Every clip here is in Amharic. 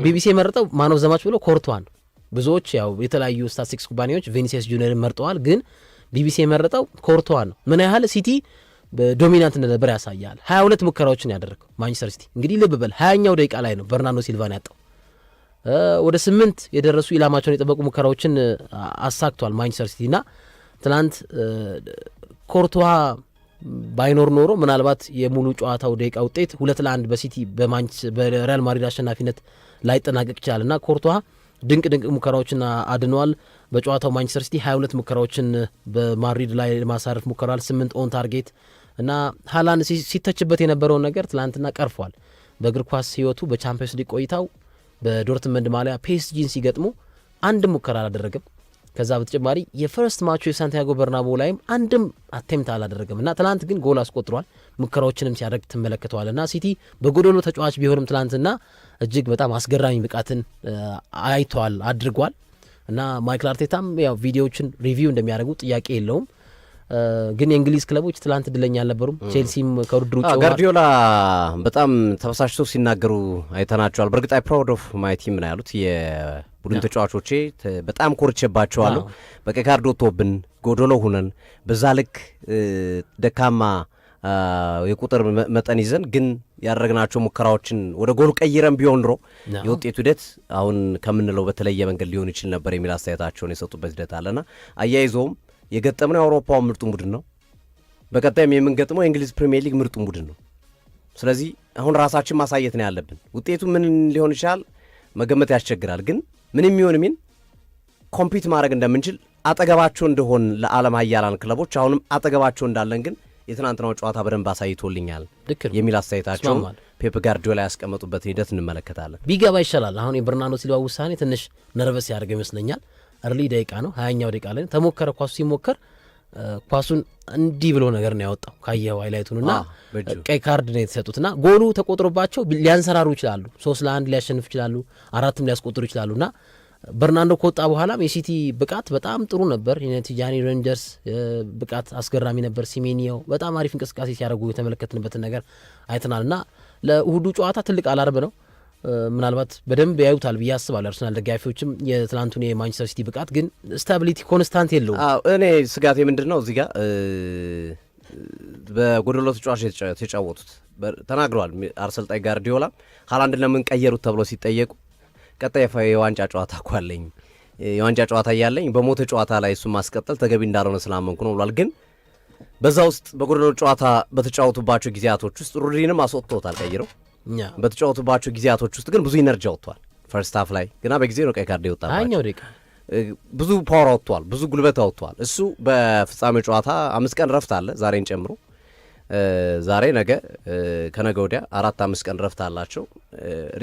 ቢቢሲ የመረጠው ማን ኦፍ ዘ ማች ብሎ ኮርቷን ብዙዎች ያው የተለያዩ ስታቲስቲክስ ኩባንያዎች ቪኒሲየስ ጁኒየርን መርጠዋል ግን ቢቢሲ የመረጠው ኮርቷን ነው ምን ያህል ሲቲ ዶሚናንት እንደነበር ያሳያል 22 ሙከራዎችን ያደረገው ማንቸስተር ሲቲ እንግዲህ ልብ በል 20ኛው ደቂቃ ላይ ነው በርናርዶ ሲልቫን ያጣው ወደ 8 የደረሱ ኢላማቸውን የጠበቁ ሙከራዎችን አሳክቷል ማንቸስተር ሲቲ እና ትናንት ኮርቷ ባይኖር ኖሮ ምናልባት የሙሉ ጨዋታው ደቂቃ ውጤት 2-1 በሲቲ በሪያል ማድሪድ አሸናፊነት ላይጠናቀቅ ይችላል እና ኮርቷ ድንቅ ሙከራዎችን አድነዋል በጨዋታው ማንቸስተር ሲቲ 22 ሙከራዎችን በማድሪድ ላይ ማሳረፍ ሙከራል 8 ኦን ታርጌት እና ሃላንድ ሲተችበት የነበረውን ነገር ትላንትና ቀርፏል በእግር ኳስ ህይወቱ በቻምፒየንስ ሊግ ቆይታው በዶርትመንድ ማሊያ ፒኤስጂን ሲገጥሙ አንድ ሙከራ አላደረገም ከዛ በተጨማሪ የፈርስት ማቹ የሳንቲያጎ በርናቦ ላይም አንድም አቴምፕት አላደረገም እና ትላንት ግን ጎል አስቆጥሯል ሙከራዎችንም ሲያደርግ ትመለከተዋልና ሲቲ በጎዶሎ ተጫዋች ቢሆንም ትላንትና እጅግ በጣም አስገራሚ ብቃትን አይቷል አድርጓል እና ማይክል አርቴታም ያው ቪዲዮዎችን ሪቪው እንደሚያደርጉ ጥያቄ የለውም ግን የእንግሊዝ ክለቦች ትላንት ድለኛ አልነበሩም ቼልሲም ከውድድሩ ጨዋታ ጋርዲዮላ በጣም ተበሳጭተው ሲናገሩ አይተናቸዋል በርግጥ አይ ፕራውድ ኦፍ ማይ ቲም ነው ያሉት የቡድን ተጫዋቾቼ በጣም ኮርቼባቸዋለሁ በቀይ ካርድ ወጥቶብን ጎዶሎ ሁነን በዛ ልክ ደካማ የቁጥር መጠን ይዘን ግን ያደረግናቸው ሙከራዎችን ወደ ጎል ቀይረን ቢሆን ኖሮ የውጤቱ ሂደት አሁን ከምንለው በተለየ መንገድ ሊሆን ይችል ነበር የሚል አስተያየታቸውን የሰጡበት ሂደት አለና አያይዘውም የገጠምነው የአውሮፓው ምርጡ ቡድን ነው በቀጣይም የምንገጥመው የእንግሊዝ ፕሪሚየር ሊግ ምርጡ ቡድን ነው ስለዚህ አሁን ራሳችን ማሳየት ነው ያለብን ውጤቱ ምን ሊሆን ይችላል መገመት ያስቸግራል ግን ምንም ይሁን ምን ኮምፒት ማድረግ እንደምንችል አጠገባቸው እንደሆን ለዓለም ኃያላን ክለቦች አሁንም አጠገባቸው እንዳለን ግን የትናንትናው ጨዋታ በደንብ አሳይቶልኛል የሚል አስተያየታቸው ፔፕ ጋርዲዮላ ያስቀመጡበት ሂደት እንመለከታለን ቢገባ ይሻላል አሁን የበርናርዶ ሲልቫ ውሳኔ ትንሽ ነርቨስ ያደርገው ይመስለኛል እርሊ ደቂቃ ነው 20ኛው ደቂቃ ላይ ተሞከረ ኳሱ ሲሞከር ኳሱን እንዲህ ብሎ ነገር ነው ያወጣው ካየው ሃይላይቱንና ቀይ ካርድ ነው የተሰጡትና ጎሉ ተቆጥሮባቸው ሊያንሰራሩ ይችላሉ 3-1 ሊያሸንፉ ይችላሉ 4ም ሊያስቆጥሩ ይችላሉና በርናርዶ ከወጣ በኋላም የሲቲ ብቃት በጣም ጥሩ ነበር የቲጃኒ ሬንጀርስ ብቃት አስገራሚ ነበር ሲሜኒዮ በጣም አሪፍ እንቅስቃሴ ሲያደርጉ የተመለከትንበትን ነገር አይተናልና ለእሁዱ ጨዋታ ትልቅ አላርብ ነው ምናልባት በደንብ ያዩታል ብዬ አስባለሁ አርሰናል ደጋፊዎችም የትላንቱን የማንቸስተር ሲቲ ብቃት ግን ስታቢሊቲ ኮንስታንት የለውም እኔ ስጋቴ ምንድነው እዚህ ጋር በጎዶሎ ተጫዋች የተጫወቱት ተናግረዋል አርሰልጣኝ ጋርዲዮላ ሃላንድን ለምን ቀየሩት ተብሎ ሲጠየቁ ቀጣይ የዋንጫ ጨዋታ አለኝ የዋንጫ ጨዋታ ያለኝ በሞተ ጨዋታ ላይ እሱ ማስቀጠል ተገቢ እንዳልሆነ ስላመንኩ ነው ብሏል ግን በዛ ውስጥ በጎዶሎ ጨዋታ በተጫወቱባቸው ጊዜያቶች ውስጥ ሩዲንም አስወጥተውታል ቀይረው በተጫወቱባቸው ጊዜያቶች ውስጥ ግን ብዙ ኢነርጂ አውጥቷል ፈርስት ሃፍ ላይ ግና በጊዜ ነው ቀይ ካርድ የወጣባቸው ብዙ ፓወር አውጥቷል ብዙ ጉልበት አውጥቷል እሱ በፍጻሜ ጨዋታ 5 ቀን ረፍት አለ ዛሬን ጨምሮ ዛሬ ነገ ከነገ ወዲያ 4-5 ቀን ረፍት አላቸው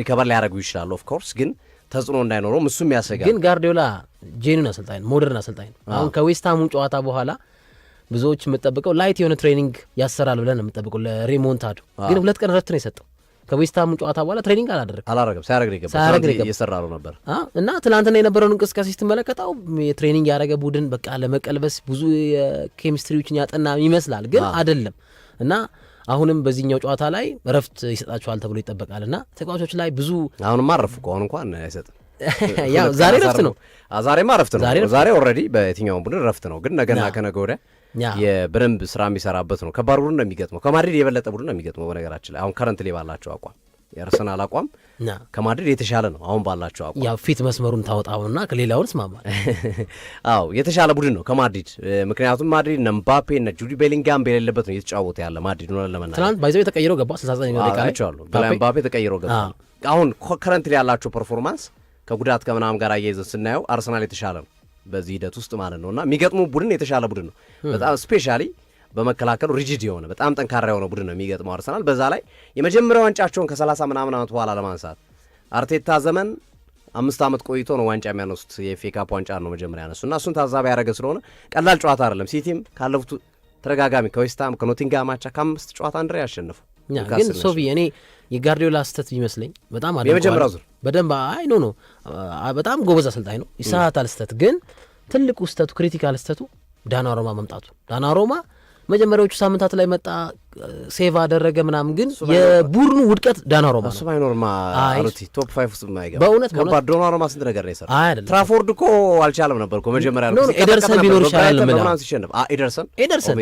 ሪከቨር ሊያደርጉ ይችላል ኦፍ ኮርስ ግን ተጽዕኖ እንዳይኖረው እሱም ያሰጋል ግን ጋርዲዮላ ጄኑን አሰልጣኝ ሞደርን አሰልጣኝ አሁን ከዌስትሃሙ ጨዋታ በኋላ ብዙዎች የምጠብቀው ላይት የሆነ ትሬኒንግ ያሰራል ብለን የምጠብቀው ለሪሞንታዶ ግን 2 ቀን ረፍት ነው የሰጠው ከዌስትሃሙ ጨዋታ በኋላ ትሬኒንግ አላደረገም ሳያደርግ እየሰራሩ ነበር እና ትናንትና የነበረውን እንቅስቃሴ ስትመለከተው የትሬኒንግ ያደረገ ቡድን በቃ ለመቀልበስ ብዙ ኬሚስትሪዎችን ያጠና ይመስላል ግን አይደለም እና አሁንም በዚህኛው ጨዋታ ላይ ረፍት ይሰጣቸዋል ተብሎ ይጠበቃልና ተጫዋቾች ላይ ብዙ አሁንም አረፉ አሁን እንኳን አይሰጥም ያው ዛሬ ረፍት ነው ዛሬማ ረፍት ነው ዛሬ ኦልሬዲ በየትኛው ቡድን ረፍት ነው ግን ነገና ከነገ ወዲያ የበደንብ ስራ የሚሰራበት ነው ከባድ ቡድን ነው የሚገጥመው ከማድሪድ የበለጠ ቡድን ነው የሚገጥመው በነገራችን ላይ አሁን ከረንትሊ ባላቸው አቋም የአርሰናል አቋም ከማድሪድ የተሻለ ነው አሁን ባላቸው አቋም ያው ፊት መስመሩን ታወጣውና ከሌላውን ስማማል አዎ የተሻለ ቡድን ነው ከማድሪድ ምክንያቱም ማድሪድ እነ ምባፔ እነ ጁዲ ቤሊንጋም በሌለበት ነው እየተጫወተ ያለ ማድሪድ ነው ለማናገር ትናንት ባይዘው የተቀየረው ገባ 69ኛው ደቂቃ ላይ አይቻሉ ምባፔ ተቀየረው ገባ አሁን ከረንትሊ ያላቸው ፐርፎርማንስ ከጉዳት ከምናም ጋር አያይዘን ስናየው አርሰናል የተሻለ ነው በዚህ ሂደት ውስጥ ማለት ነውና የሚገጥሙ ቡድን የተሻለ ቡድን ነው በጣም ስፔሻሊ በመከላከሉ ሪጂድ የሆነ በጣም ጠንካራ የሆነ ቡድን ነው የሚገጥመው አርሰናል በዛ ላይ የመጀመሪያው ዋንጫቸውን ከ30 ምናምን ዓመት በኋላ ለማንሳት አርቴታ ዘመን 5 ዓመት ቆይቶ ነው ዋንጫ የሚያነሱት የኤፍኤ ካፕ ዋንጫ ነው መጀመሪያ ያነሱና እሱን ታዛቢ ያደረገ ስለሆነ ቀላል ጨዋታ አይደለም ሲቲም ካለፉት ተደጋጋሚ ከዌስትሃም ከኖቲንግሃም አቻ ከ5 ጨዋታ አንድሬ ያሸነፉ ግን ሶፊ እኔ የጋርዲዮላ ስተት ቢመስለኝ በጣም አለ የመጀመሪያው ዙር በደንብ አይ ኖ በጣም ጎበዝ አሰልጣኝ ነው ይሳታል ስተት ግን ትልቁ ስተቱ ክሪቲካል ስተቱ ዳናሮማ መምጣቱ ዳናሮማ መጀመሪያዎቹ ሳምንታት ላይ መጣ ሴቭ አደረገ ምናምን፣ ግን የቡድኑ ውድቀት ዳናሮማ እሱ ባይኖርማ አሩቲ ቶፕ 5 ውስጥ ማይገባ በእውነት ከባድ ዳናሮማ ስንት ነገር ነው የሰራው። አይደለም ትራፎርድ እኮ አልቻለም ነበር እኮ መጀመሪያ ነው ኤደርሰን ቢኖር ይችላል ምናምን ሲሸነፍ ኤደርሰን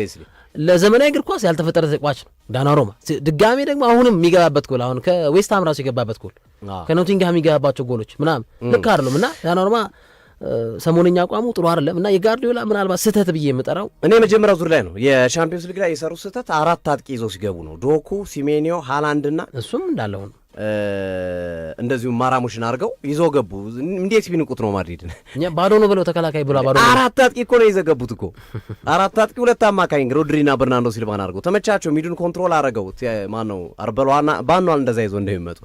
ለዘመናዊ እግር ኳስ ያልተፈጠረ ተጫዋች ነው ዳናሮማ። ድጋሜ ደግሞ አሁንም የሚገባበት ጎል አሁን ከዌስትሃም ራሱ የገባበት ጎል ከኖቲንግሃም የሚገባባቸው ጎሎች ምናምን ልክ አይደሉም እና ዳናሮማ ሰሞነኛ አቋሙ ጥሩ አይደለም እና የጋርዲዮላ ምናልባት ስህተት ብዬ የምጠራው እኔ የመጀመሪያው ዙር ላይ ነው የሻምፒዮንስ ሊግ ላይ የሰሩ ስህተት 4 አጥቂ ይዘው ሲገቡ ነው። ዶኩ፣ ሲሜኒዮ፣ ሃላንድና እሱም እንዳለው ነው እንደዚሁም ማራሙሽን አድርገው ይዘው ገቡ። እንዴት ቢንቁት ነው ማድሪድን ባዶ ነው ብለው ተከላካይ ብላ ባዶ 4 አጥቂ እኮ ነው ይዘገቡት እኮ 4 አጥቂ 2 አማካኝ ሮድሪና በርናንዶ ሲልቫን አድርገው ተመቻቸው። ሚዱን ኮንትሮል አረገው ማነው አርበሏና ባኗል እንደዛ ይዞ እንደሚመጡ